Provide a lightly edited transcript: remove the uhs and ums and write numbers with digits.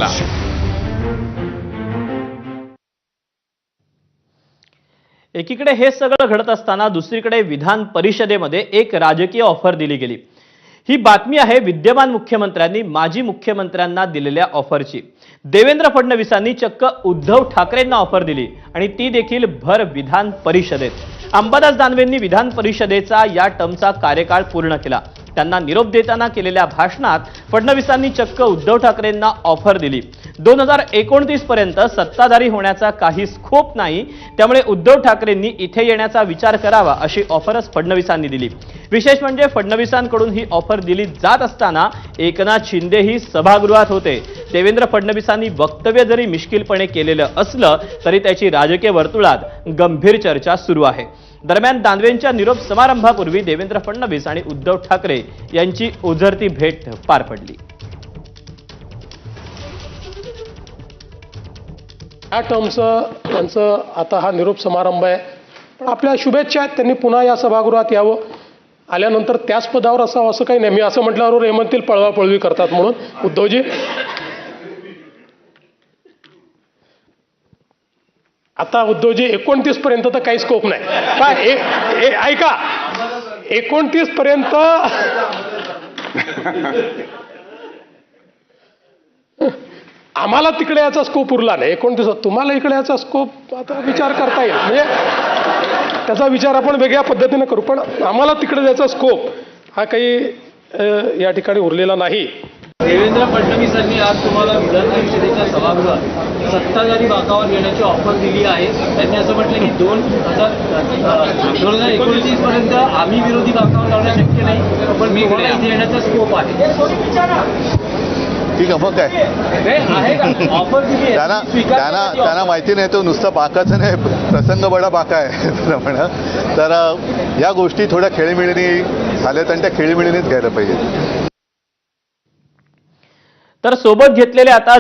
लागला। एकीकडे हे सगळं घडत असताना दुसरीकडे विधान परिषदेमध्ये एक राजकीय ऑफर दिली गेली। ही बातमी आहे विद्यमान मुख्यमंत्र्यांनी माजी मुख्यमंत्र्यांना दिलेल्या ऑफरची। देवेंद्र फडणवीसांनी चक्क उद्धव ठाकरेंना ऑफर दिली आणि ती देखील भर विधान परिषदेत। अंबादास दानवेंनी विधान परिषदेचा या टर्मचा कार्यकाळ पूर्ण केला। त्यांना निरोप देताना केलेल्या भाषणात फडणवीसांनी चक्क उद्धव ठाकरेंना ऑफर दिली। 2029 पर्यंत सत्ताधारी होण्याचा काही स्कोप नाही, त्यामुळे उद्धव ठाकरेंनी इथे येण्याचा विचार करावा अशी ऑफरच फडणवीसांनी दिली। विशेष म्हणजे फडणवीसांकडून ही ऑफर दिली जात असताना एकनाथ शिंदेही सभागृहात होते। देवेंद्र फडणवीसांनी वक्तव्य जरी मिश्किलपणे केलेलं असलं तरी त्याची राजकीय वर्तुळात गंभीर चर्चा सुरू आहे। दरम्यान दानवेंच्या निरोप समारंभापूर्वी देवेंद्र फडणवीस आणि उद्धव ठाकरे यांची ओझरती भेट पार पडली। या टर्मचं त्यांचं आता हा निरोप समारंभ आहे, पण आपल्या शुभेच्छा आहेत। त्यांनी पुन्हा या सभागृहात यावं, आल्यानंतर त्याच पदावर असावं असं काही नाही। मी असं म्हटल्यावर हे म्हणतील पळवापळवी करतात म्हणून। उद्धवजी, आता उद्धवजी 29 पर्यंत तर काही स्कोप नाही काय? ऐका, 29 पर्यंत आम्हाला तिकडे याचा स्कोप उरला नाही। 29 तुम्हाला इकडे याचा स्कोप आता विचार करता येईल, म्हणजे त्याचा विचार आपण वेगळ्या पद्धतीने करू, पण आम्हाला तिकडे याचा स्कोप हा काही या ठिकाणी उरलेला नाही। देवेंद्र फडणवीसांनी आज तुम्हाला विधान परिषदेच्या सभागृहात सत्ताधारी बाकावर घेण्याची ऑफर दिली आहे। त्यांनी असं म्हटलं की 2029 पर्यंत आम्ही विरोधी बाकावर लावणं शक्य नाही, पण मी इथे येण्याचा स्कोप आहे। ठीक आहे, मग काय ऑफर दिली त्यांना माहिती नाही, तो नुसतं बाकाचं नाही, प्रसंग बडा बाका आहे म्हणा। तर या गोष्टी थोड्या खेळीमेळीने झाल्यात आणि त्या खेळीमेळीनेच घ्यायला पाहिजे। तर सोबत घेतलेले आता